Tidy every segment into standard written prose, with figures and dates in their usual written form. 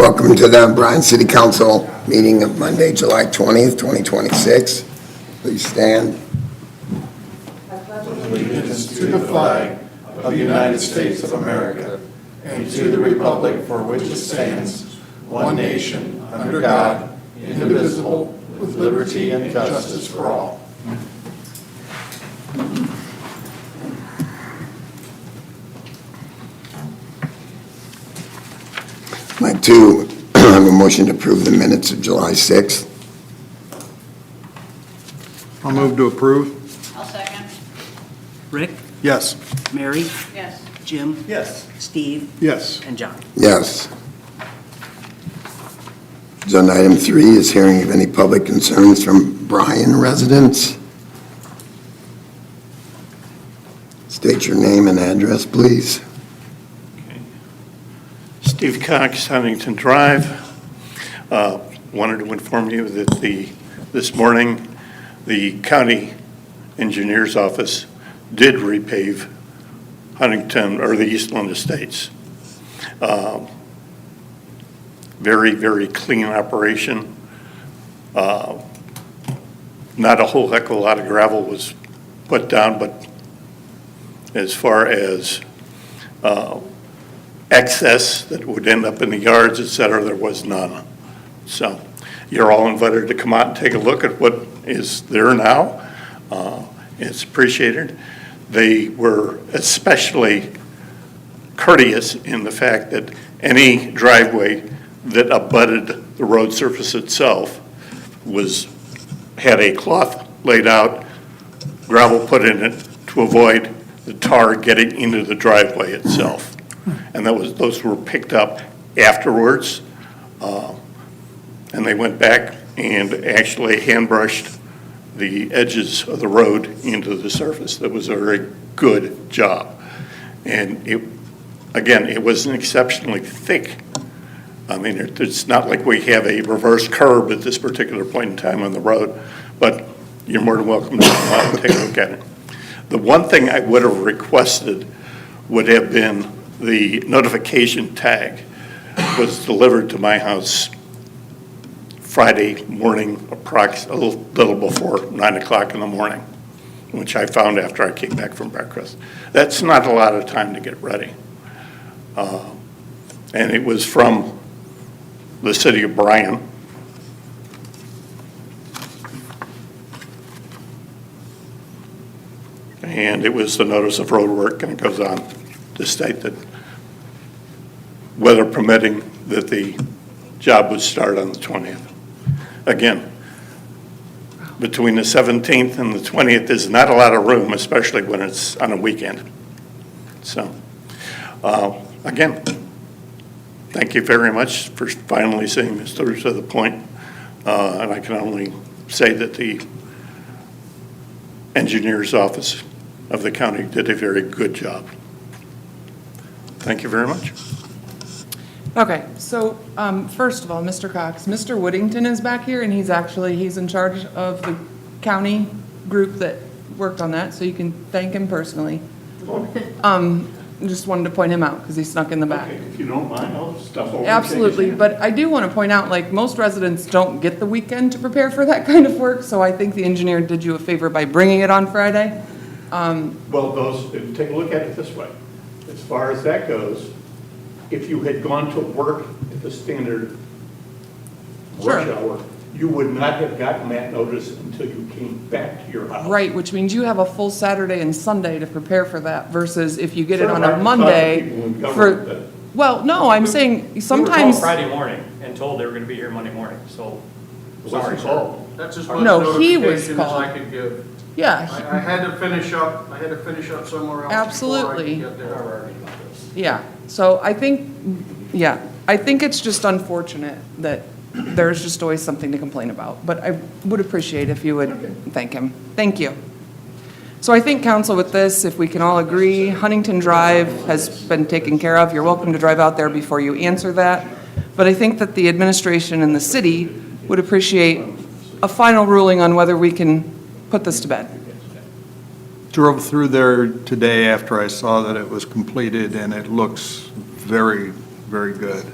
Welcome to the Bryan City Council meeting of Monday, July 20th, 2026. Please stand. Allegiance to the flag of the United States of America and to the republic for which it stands, one nation, under God, indivisible, with liberty and justice for all. I'd like to have a motion to approve the minutes of July 6th. I'll move to approve. I'll second. Rick, Yes. Mary, Yes. Jim, Yes. Steve, Yes. and John. Yes. Agenda item 3 is hearing of any public concerns from Bryan residents. State your name and address, please. Steve Cox, Huntington Drive. Wanted to inform you that this morning, the county engineer's office did repave Huntington, or the Eastland Estates. Very, very clean operation. Not a whole heck of a lot of gravel was put down, but as far as excess that would end up in the yards, et cetera, there was none. So you're all invited to come out and take a look at what is there now. It's appreciated. They were especially courteous in the fact that any driveway that abutted the road surface itself had a cloth laid out, gravel put in it to avoid the tar getting into the driveway itself. And those were picked up afterwards, and they went back and actually hand brushed the edges of the road into the surface. That was a very good job. And it wasn't exceptionally thick. I mean, it's not like we have a reverse curb at this particular point in time on the road, but you're more than welcome to come out and take a look at it. The one thing I would have requested would have been the notification tag was delivered to my house Friday morning, a little before 9 o'clock in the morning, which I found after I came back from breakfast. That's not a lot of time to get ready. And it was from the city of Bryan. And it was the notice of road work, and it goes on to state that, weather permitting, that the job would start on the 20th. Again, between the 17th and the 20th, there's not a lot of room, especially when it's on a weekend. So, again, thank you very much for finally seeing this through to the point. And I can only say that the engineer's office of the county did a very good job. Thank you very much. Okay, so first of all, Mr. Cox, Mr. Woodington is back here, and he's in charge of the county group that worked on that, so you can thank him personally. Just wanted to point him out because he snuck in the back. Okay, if you don't mind, I'll step over. Absolutely, but I do want to point out, like, most residents don't get the weekend to prepare for that kind of work, so I think the engineer did you a favor by bringing it on Friday. Well, take a look at it this way. As far as that goes, if you had gone to work at the standard rush hour, you would not have gotten that notice until you came back to your house. Right, which means you have a full Saturday and Sunday to prepare for that versus if you get it on a Monday for, well, no, I'm saying sometimes. We were called Friday morning and told they were gonna be here Monday morning, so. Sorry, called. That's as much No, he was notification as called. I could give. Yeah, I had to finish up somewhere else. Absolutely. Before I could get there. yeah, so I think it's just unfortunate that there's just always something to complain about, but I would appreciate if you would thank him. Thank you. So I think, council, with this, if we can all agree, Huntington Drive has been taken care of. You're welcome to drive out there before you answer that. But I think that the administration and the city would appreciate a final ruling on whether we can put this to bed. Drove through there today after I saw that it was completed, and it looks very, very good.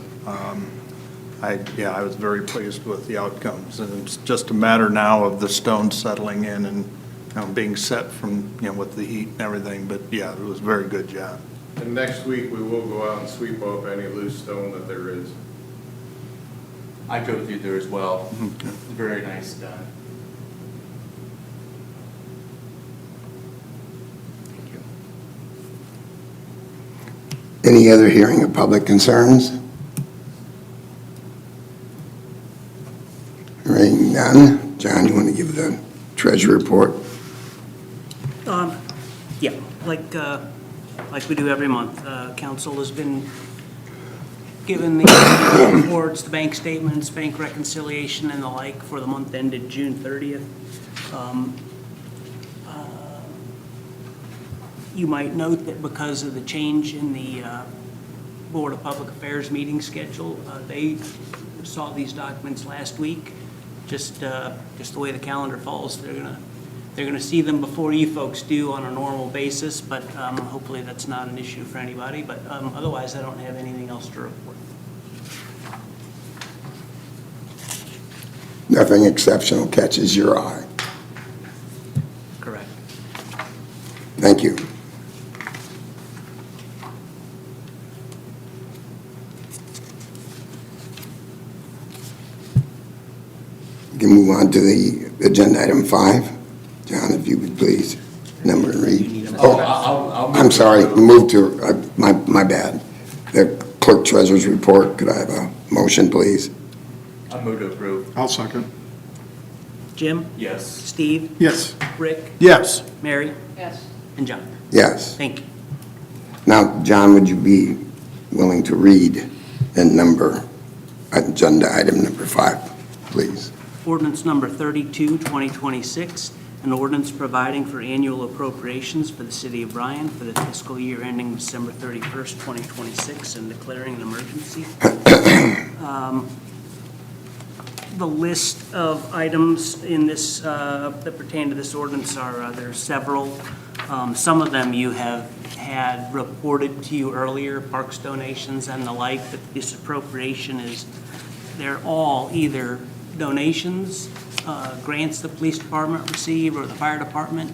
I was very pleased with the outcomes, and it's just a matter now of the stone settling in and, being set from, with the heat and everything, but yeah, it was a very good job. And next week, we will go out and sweep up any loose stone that there is. I drove through there as well. Very nice done. Any other hearing of public concerns? Hearing none. John, you want to give the treasury report? Yeah, like we do every month, council has been given the reports, the bank statements, bank reconciliation and the like for the month ended June 30th. You might note that because of the change in the Board of Public Affairs meeting schedule, they saw these documents last week. Just the way the calendar falls, they're gonna see them before you folks do on a normal basis, but hopefully that's not an issue for anybody. But otherwise, I don't have anything else to report. Nothing exceptional catches your eye. Correct. Thank you. We can move on to the agenda item 5. John, if you would please, number and read. Oh, I'll I'm sorry, move to, my bad. The Clerk-Treasurer's report, could I have a motion, please? I'll move to approve. I'll second. Jim? Yes. Steve? Yes. Rick? Yes. Mary? Yes. And John? Yes. Thank you. Now, John, would you be willing to read and number agenda item number 5, please? Ordinance number 32, 2026, an ordinance providing for annual appropriations for the city of Bryan for the fiscal year ending December 31st, 2026, and declaring an emergency. The list of items in this, that pertain to this ordinance are, there's several. Some of them you have had reported to you earlier, parks donations and the like, that this appropriation is, they're all either donations, grants the police department receive or the fire department.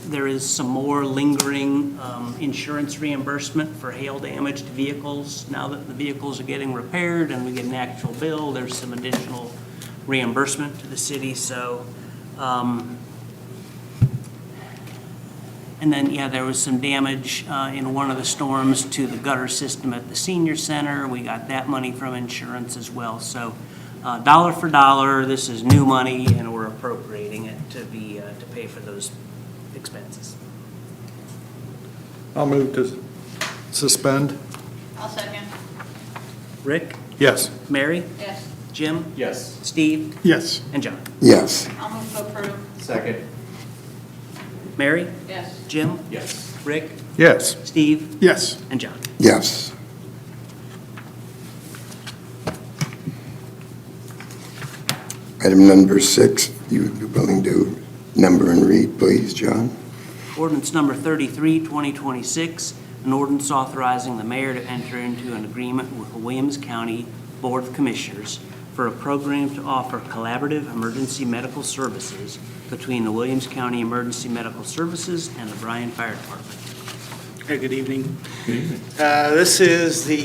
There is some more lingering insurance reimbursement for hail damage to vehicles. Now that the vehicles are getting repaired and we get an actual bill, there's some additional reimbursement to the city. So, and then, yeah, there was some damage in one of the storms to the gutter system at the senior center. We got that money from insurance as well. So, dollar for dollar, this is new money, and we're appropriating it to pay for those expenses. I'll move to suspend. I'll second. Rick? Yes. Mary? Yes. Jim? Yes. Steve? Yes. And John? Yes. I'll move to approve. Second. Mary? Yes. Jim? Yes. Rick? Yes. Steve? Yes. And John? Yes. Item number 6, you would be willing to number and read, please, John? Ordinance number 33, 2026, an ordinance authorizing the mayor to enter into an agreement with the Williams County Board of Commissioners for a program to offer collaborative emergency medical services between the Williams County Emergency Medical Services and the Bryan Fire Department. Hey, good evening. This is the,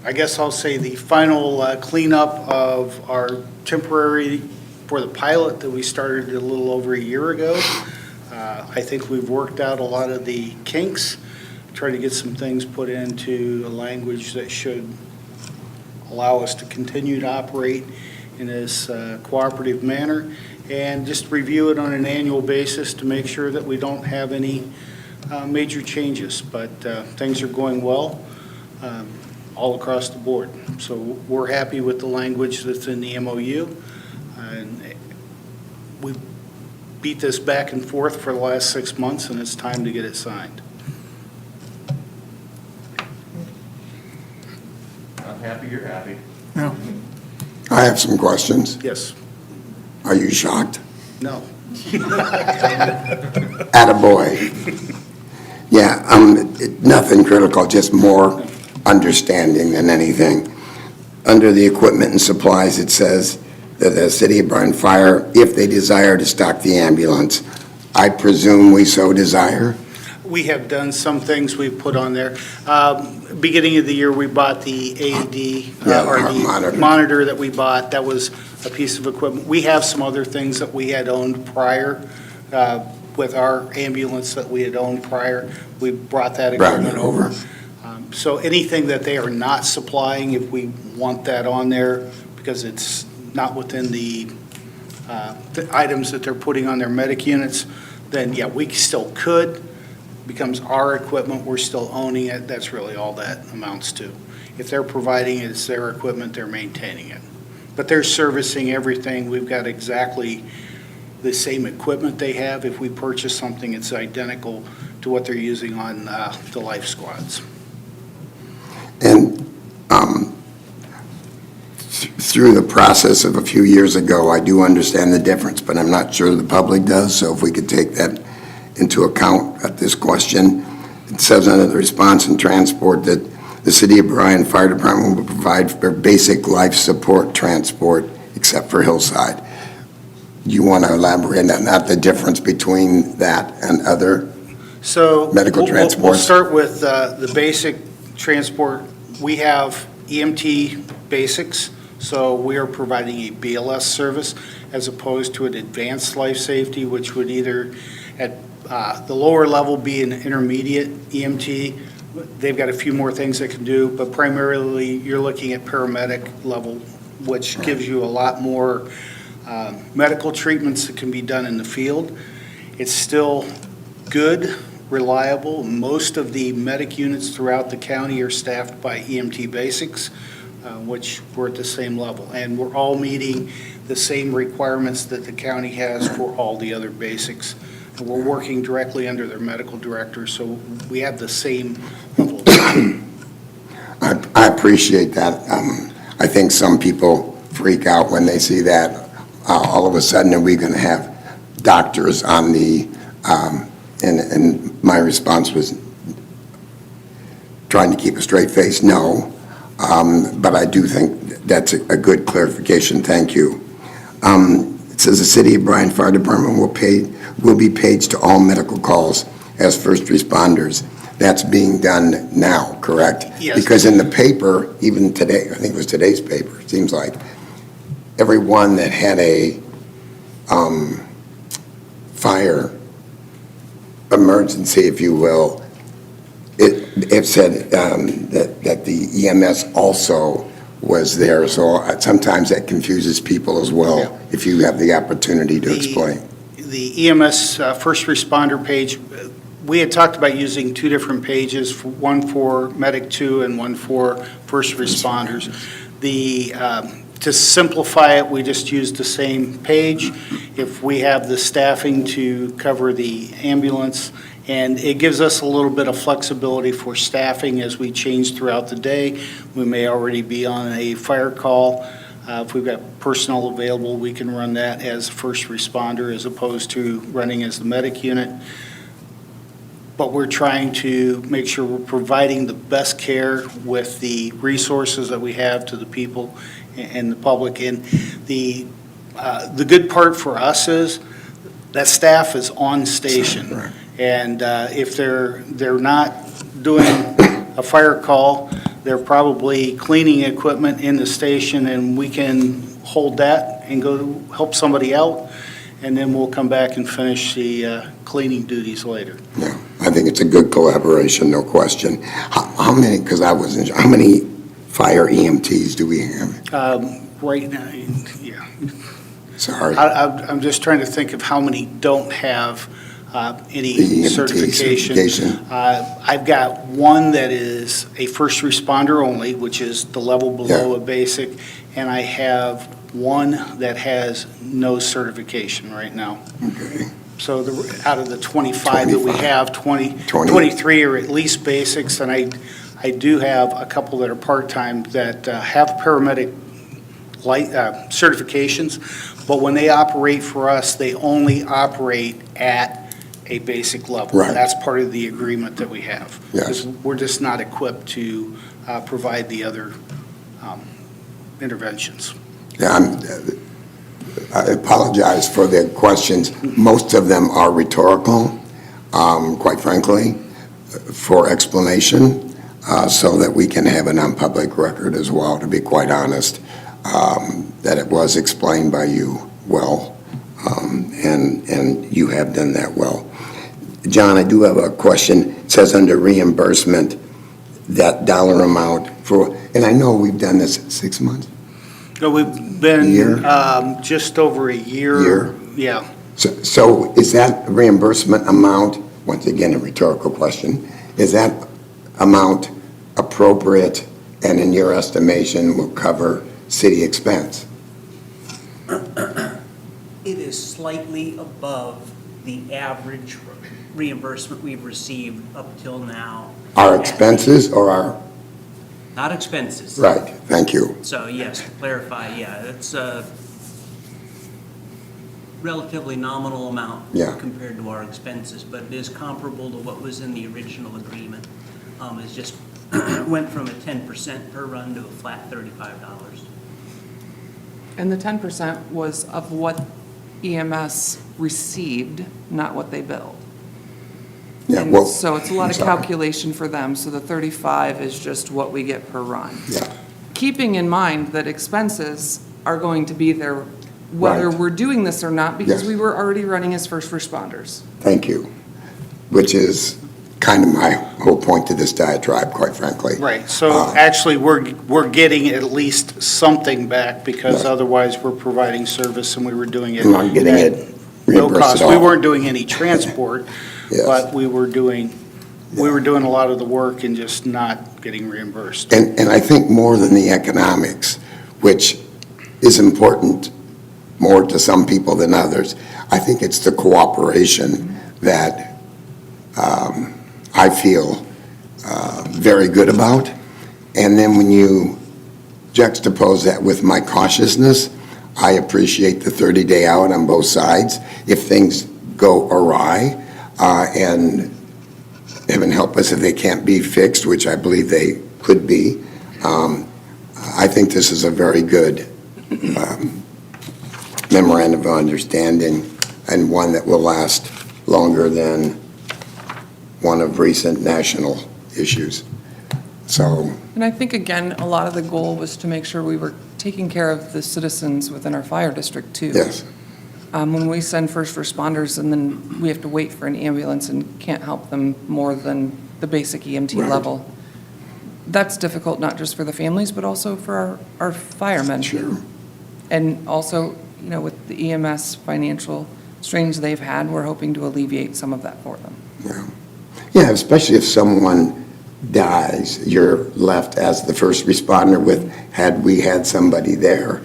I guess I'll say, the final cleanup of our temporary, for the pilot that we started a little over a year ago. I think we've worked out a lot of the kinks, tried to get some things put into a language that should allow us to continue to operate in this cooperative manner, and just review it on an annual basis to make sure that we don't have any major changes. But things are going well all across the board. So we're happy with the language that's in the MOU. And we beat this back and forth for the last 6 months, and it's time to get it signed. I'm happy you're happy. I have some questions. Yes. Are you shocked? No. Attaboy. Yeah, nothing critical, just more understanding than anything. under the equipment and supplies, it says that the City of Bryan Fire, if they desire to stock the ambulance, I presume we so desire? We have done some things we've put on there. Beginning of the year, we bought the AED, Yeah, or our the monitor. monitor that we bought. That was a piece of equipment. We have some other things that we had owned prior, with our ambulance that we had owned prior. We brought that Brought equipment it over. So anything that they are not supplying, if we want that on there, because it's not within the items that they're putting on their medic units, then yeah, we still could. Becomes our equipment, we're still owning it. That's really all that amounts to. If they're providing it, it's their equipment, they're maintaining it. But they're servicing everything. We've got exactly the same equipment they have. If we purchase something, it's identical to what they're using on the life squads. And through the process of a few years ago, I do understand the difference, but I'm not sure the public does. So if we could take that into account at this question. It says under the response and transport that the City of Bryan Fire Department will provide for basic life support transport except for Hillside. You want to elaborate on that, the difference between that and other? So Medical we'll transports. start with the basic transport. We have EMT basics, so we are providing a BLS service as opposed to an advanced life safety, which would either at the lower level be an intermediate EMT. They've got a few more things they can do, but primarily you're looking at paramedic level, which gives you a lot more medical treatments that can be done in the field. It's still good, reliable. Most of the medic units throughout the county are staffed by EMT basics, which we're at the same level. And we're all meeting the same requirements that the county has for all the other basics. And we're working directly under their medical director, so we have the same level. I appreciate that. I think some people freak out when they see that. All of a sudden, are we going to have doctors on the, and my response was trying to keep a straight face, no. But I do think that's a good clarification. Thank you. It says the City of Bryan Fire Department will be paged to all medical calls as first responders. That's being done now, correct? Yes. Because in the paper, even today, I think it was today's paper, it seems like, everyone that had a fire emergency, if you will, it said that the EMS also was there. So sometimes that confuses people as well, Yeah. if you have the opportunity to explain. The EMS first responder page, we had talked about using two different pages, one for Medic 2 and one for first responders. To simplify it, we just used the same page. If we have the staffing to cover the ambulance, and it gives us a little bit of flexibility for staffing as we change throughout the day. We may already be on a fire call. If we've got personnel available, we can run that as first responder as opposed to running as the medic unit. But we're trying to make sure we're providing the best care with the resources that we have to the people and the public. And the good part for us is that staff is on station. Right. And if they're not doing a fire call, they're probably cleaning equipment in the station, and we can hold that and go help somebody out, and then we'll come back and finish the cleaning duties later. Yeah, I think it's a good collaboration, no question. How many, because I wasn't sure, how many fire EMTs do we have? Right now, yeah. Sorry. I'm just trying to think of how many don't have any The EMT certification. I've got one that is a first responder only, which is the level below a basic, and I have one that has no certification right now. Okay. So out of the 25 that we have, 23 are at least basics, and I do have a couple that are part-time that have paramedic certifications, but when they operate for us, they only operate at a basic level. Right. And that's part of the agreement that we have. Yes. Because we're just not equipped to provide the other interventions. Yeah, I apologize for the questions. Most of them are rhetorical, quite frankly, for explanation, so that we can have a non-public record as well, to be quite honest, that it was explained by you well, and you have done that well. John, I do have a question. It says under reimbursement, that dollar amount for, and I know we've done this 6 months. So we've been Year? just over a year. Year? Yeah. So is that reimbursement amount, once again, a rhetorical question, is that amount appropriate and in your estimation will cover city expense? It is slightly above the average reimbursement we've received up till now. Our expenses or our, Not expenses. right, thank you. So yes, to clarify, yeah, it's a relatively nominal amount Yeah. compared to our expenses, but it is comparable to what was in the original agreement. It's just went from a 10% per run to a flat $35. And the 10% was of what EMS received, not what they billed. Yeah, And well, so it's a lot I'm of sorry. calculation for them, so the 35 is just what we get per run. Yeah, Keeping in mind that expenses are going to be there whether Right. we're doing this or not, because Yes. we were already running as first responders. thank you, which is kind of my whole point to this diatribe, quite frankly. Right, so actually, we're getting at least something back, because Right. otherwise we're providing service and we were doing it. I'm not getting at it no reimbursed cost. at all. We weren't doing any transport, Yes. but we were doing a lot of the work and just not getting reimbursed. And I think more than the economics, which is important more to some people than others, I think it's the cooperation that I feel very good about. And then when you juxtapose that with my cautiousness, I appreciate the 30-day out on both sides. If things go awry, and heaven help us if they can't be fixed, which I believe they could be, I think this is a very good memorandum of understanding, and one that will last longer than one of recent national issues. So, And I think, again, a lot of the goal was to make sure we were taking care of the citizens within our fire district, too. yes, When we send first responders and then we have to wait for an ambulance and can't help them more than the basic EMT Right. level, that's difficult, not just for the families, but also for our firemen. Sure. And also, you know, with the EMS financial strains they've had, we're hoping to alleviate some of that for them. yeah. Yeah, especially if someone dies, you're left as the first responder with, had we had somebody there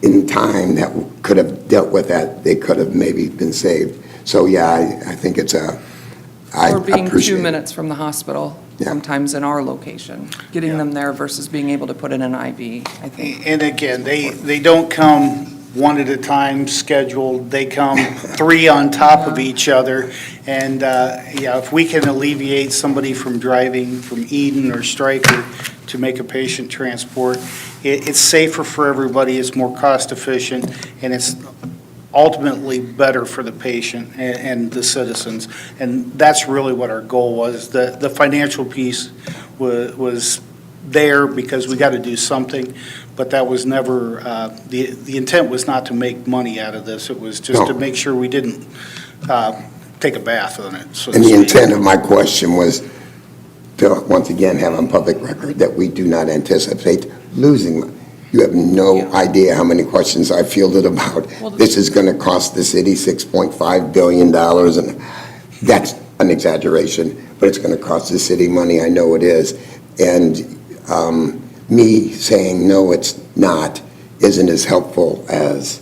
in time that could have dealt with that, they could have maybe been saved. So, yeah, I think it's I Or being 2 appreciate it. minutes from the hospital, Yeah. sometimes in our location, getting Yeah. them there versus being able to put in an IV, I think. And again, they don't come one at a time scheduled, they come three on top of each other. And, yeah, if we can alleviate somebody from driving from Eden or Stryker to make a patient transport, it's safer for everybody, it's more cost efficient, and it's ultimately better for the patient and the citizens. And that's really what our goal was. The financial piece was there because we got to do something, but that was never, the intent was not to make money out of this. It was just to No. make sure we didn't take a bath on it, so to And the speak. intent of my question was to, once again, have on public record that we do not anticipate losing money. You have no Yeah. idea how many questions I fielded about, Well, this is going to cost the city $6.5 billion, and that's an exaggeration, but it's going to cost the city money, I know it is. And me saying, no, it's not, isn't as helpful as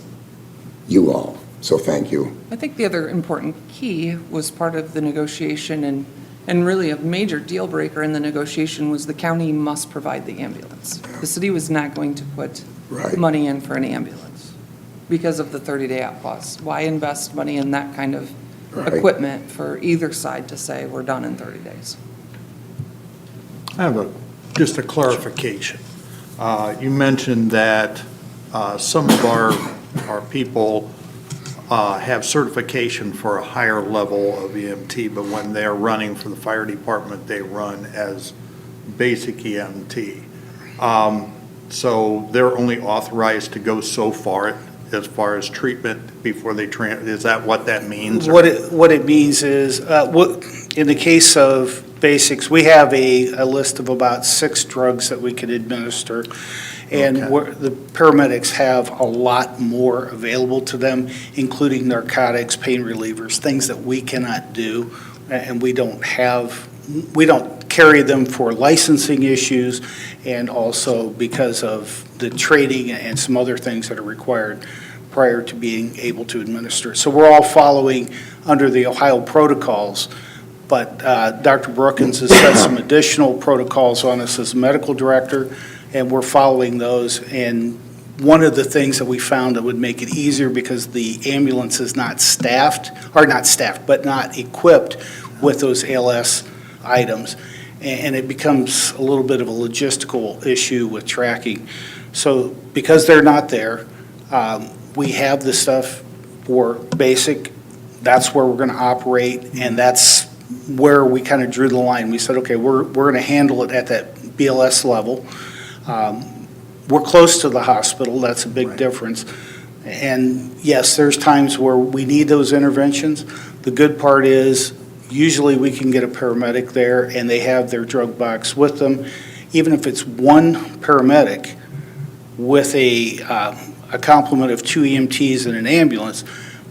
you all. So thank you. I think the other important key was part of the negotiation, and really a major deal breaker in the negotiation was the county must provide the ambulance. The city was not going to put Right. money in for an ambulance because of the 30-day out clause. Why invest money in that kind of Right. equipment for either side to say we're done in 30 days? I have just a clarification. You mentioned that some of our people have certification for a higher level of EMT, but when they're running for the fire department, they run as basic EMT. So they're only authorized to go so far as treatment before they is that what that means? or- What it means is, in the case of basics, we have a list of about 6 drugs that we can administer. And Okay. the paramedics have a lot more available to them, including narcotics, pain relievers, things that we cannot do, and we don't carry them for licensing issues, and also because of the training and some other things that are required prior to being able to administer. So we're all following under the Ohio protocols, but Dr. Brookins has set some additional protocols on us as medical director, and we're following those. And one of the things that we found that would make it easier, because the ambulance is not but not equipped with those ALS items, and it becomes a little bit of a logistical issue with tracking. So because they're not there, we have the stuff for basic. That's where we're going to operate, and that's where we kind of drew the line. We said, okay, we're going to handle it at that BLS level. We're close to the hospital, that's a big difference. And yes, there's times where we need those interventions. The good part is, usually we can get a paramedic there and they have their drug box with them. Even if it's one paramedic with a complement of 2 EMTs and an ambulance,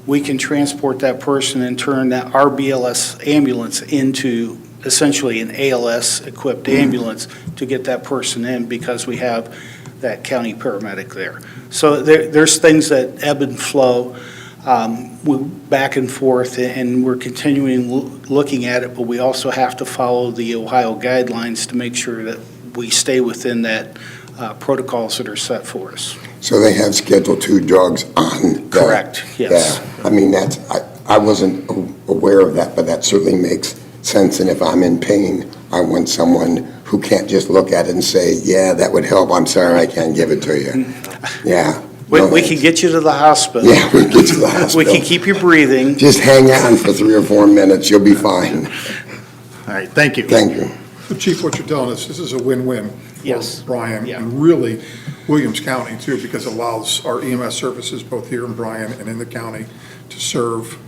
we can transport that person and turn our BLS ambulance into essentially an ALS-equipped ambulance to get that person in, because we have that county paramedic there. So there's things that ebb and flow, back and forth, and we're continuing looking at it, but we also have to follow the Ohio guidelines to make sure that we stay within that protocols that are set for us. So they have Schedule II drugs on that? Correct, yes. Yeah, I mean, I wasn't aware of that, but that certainly makes sense. And if I'm in pain, I want someone who can't just look at it and say, yeah, that would help, I'm sorry, I can't give it to you. Yeah. We can get you to the hospital. Yeah, we can get you to the hospital. We can keep you breathing. Just hang on for 3 or 4 minutes, you'll be fine. All right, thank you. Thank you. Chief, what you're telling us, this is a win-win Yes. for Bryan, Yeah. and really Williams County too, because it allows our EMS services, both here in Bryan and in the county, to serve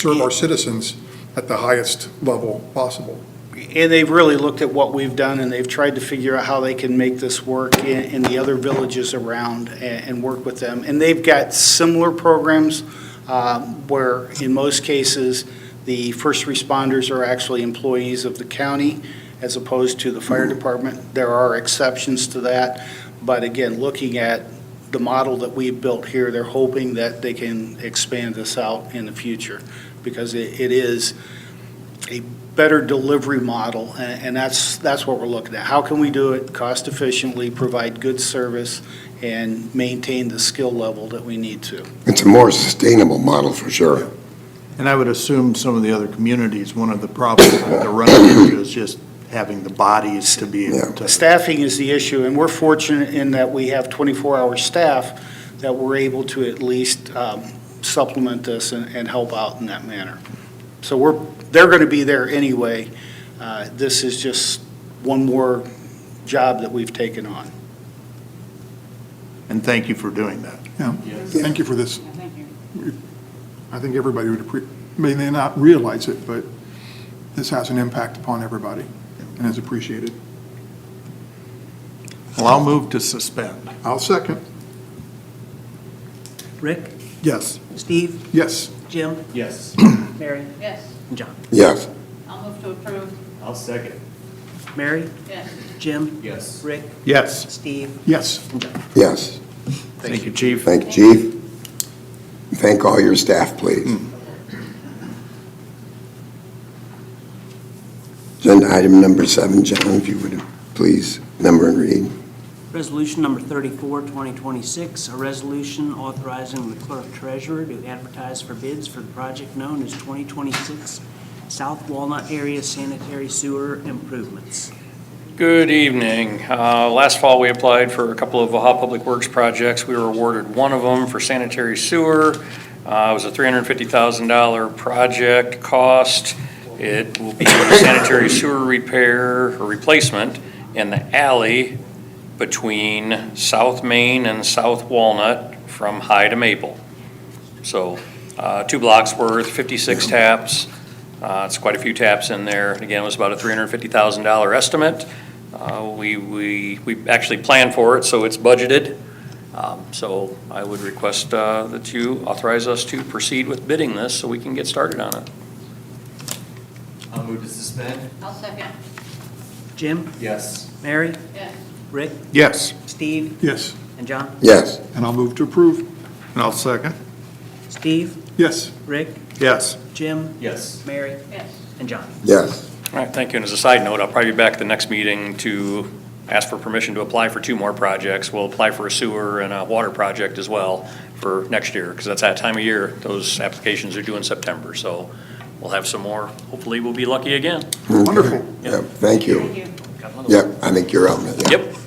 our citizens at the highest level possible. And they've really looked at what we've done, and they've tried to figure out how they can make this work in the other villages around and work with them. And they've got similar programs where, in most cases, the first responders are actually employees of the county as opposed to the fire department. There are exceptions to that, but again, looking at the model that we've built here, they're hoping that they can expand this out in the future, because it is a better delivery model, and that's what we're looking at. How can we do it cost efficiently, provide good service, and maintain the skill level that we need to? It's a more sustainable model for sure. And I would assume some of the other communities, one of the problems that they're running into is just having the bodies to be able to. Staffing is the issue, and we're fortunate in that we have 24-hour staff that we're able to at least supplement this and help out in that manner. So they're going to be there anyway. This is just one more job that we've taken on. And thank you for doing that. Yeah, thank you for this. Thank you. I think everybody may not realize it, but this has an impact upon everybody and is appreciated. Well, I'll move to suspend. I'll second. Rick, Yes. Steve, Yes. Jim, Yes. Mary, Yes. and John. Yes. I'll move to approve. I'll second. Mary, Yes. Jim, Yes. Rick, Yes. Steve, Yes. and John. Yes. Thank you, Chief. Thank you, Chief. Thank all your staff, please. Agenda item number 7, John, if you would please number and read. Resolution number 34, 2026, a resolution authorizing the Clerk-Treasurer to advertise for bids for the project known as 2026 South Walnut Area Sanitary Sewer Improvements. Good evening. Last fall, we applied for a couple of Ohio Public Works projects. We were awarded one of them for sanitary sewer. It was a $350,000 project cost. It will be sanitary sewer repair or replacement in the alley between South Main and South Walnut from High to Maple. So 2 blocks worth, 56 taps. It's quite a few taps in there. Again, it was about a $350,000 estimate. We actually planned for it, so it's budgeted. So I would request that you authorize us to proceed with bidding this so we can get started on it. I'll move to suspend. I'll second. Jim? Yes. Mary? Yes. Rick? Yes. Steve? Yes. And John? Yes. And I'll move to approve. And I'll second. Steve? Yes. Rick? Yes. Jim? Yes. Mary? Yes. And John? Yes. All right, thank you. And as a side note, I'll probably be back at the next meeting to ask for permission to apply for 2 more projects. We'll apply for a sewer and a water project as well for next year, because that's that time of year. Those applications are due in September, so we'll have some more. Hopefully, we'll be lucky again. Wonderful. Yep, thank you. Thank you. Got another one. Yep, I think you're up. Yeah. Yep.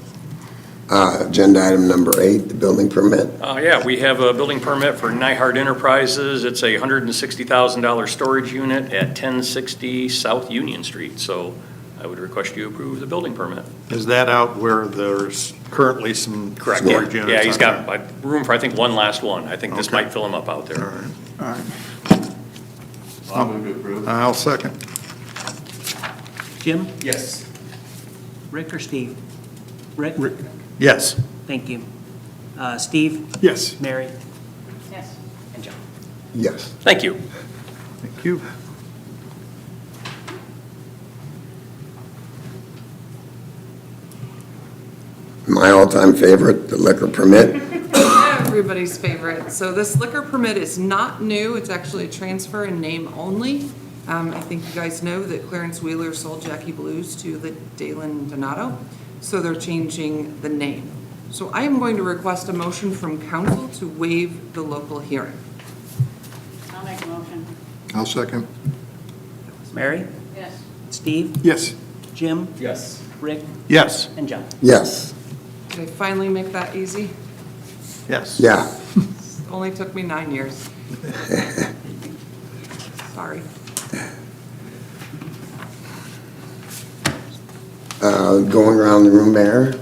Agenda item number 8, the building permit. Yeah, we have a building permit for Nyhard Enterprises. It's a $160,000 storage unit at 1060 South Union Street. So I would request you approve the building permit. Is that out where there's currently some storage units? Yeah, he's out got room for, I think, one last one. I think this Okay. might fill him up out there? there. All right. All right. I'll move to approve. I'll second. Jim? Yes. Rick or Steve? Rick? Yes. Thank you. Steve? Yes. Mary? Yes. And John? Yes. Thank you. Thank you. My all-time favorite, the liquor permit. Everybody's favorite. So this liquor permit is not new. It's actually a transfer in name only. I think you guys know that Clarence Wheeler sold Jackie Blues to the Dalen Donato, so they're changing the name. So I am going to request a motion from council to waive the local hearing. I'll make a motion. I'll second. Mary? Yes. Steve? Yes. Jim? Yes. Rick? Yes. And John? Yes. Did I finally make that easy? Yes. Yeah. Only took me 9 years. Sorry. Going around the room, Mayor.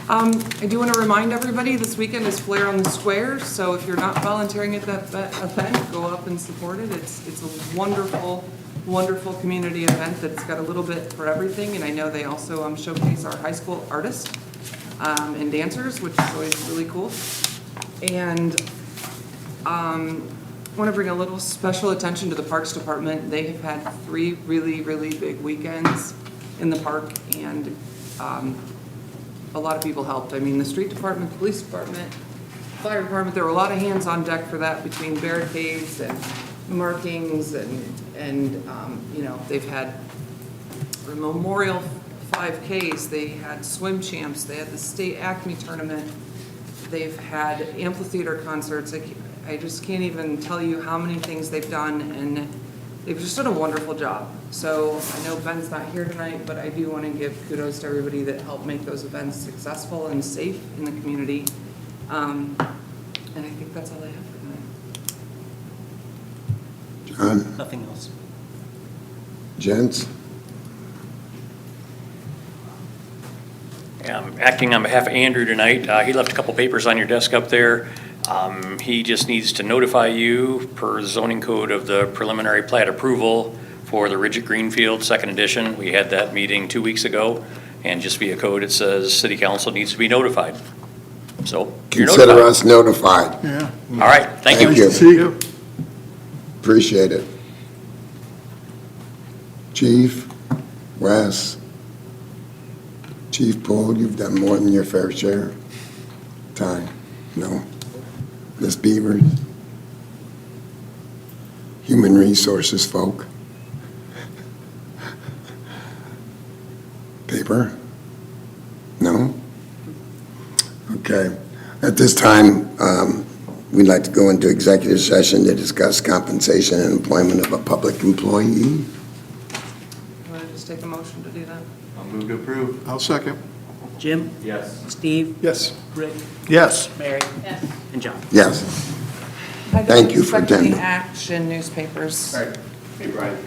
I do want to remind everybody, this weekend is Flair on the Square, so if you're not volunteering at that event, go up and support it. It's a wonderful, wonderful community event that's got a little bit for everything, and I know they also showcase our high school artists and dancers, which is always really cool. And I want to bring a little special attention to the Parks Department. They have had 3 really, really big weekends in the park, and a lot of people helped. I mean, the street department, the police department, fire department, there were a lot of hands on deck for that between barricades and markings and you know, they've had Memorial 5Ks, they had swim champs, they had the state Acme tournament, they've had amphitheater concerts. I just can't even tell you how many things they've done, and they've just done a wonderful job. So I know Ben's not here tonight, but I do want to give kudos to everybody that helped make those events successful and safe in the community. And I think that's all I have for tonight. John, Nothing else. gents. Yeah, I'm acting on behalf of Andrew tonight. He left a couple papers on your desk up there. He just needs to notify you per zoning code of the preliminary plat approval for the Ridgett Greenfield Second Edition. We had that meeting 2 weeks ago, and just via code, it says city council needs to be notified. So you're Consider notified. us notified. Yeah. All right, thank you. Thank you. See you. Appreciate it. Chief, Wes, Chief Poole, you've done more than your fair share. Time, no? Ms. Beavers? Human Resources folk? Paper? No? Okay. At this time, we'd like to go into executive session to discuss compensation and employment of a public employee. You want to just take a motion to do that? I'll I'll move to approve. I'll second. Jim? Yes. Steve? Yes. Rick? Yes. Mary? Yes. And John? Yes. I don't Thank you for expect any attending. action newspapers. All right. Hey, Brian.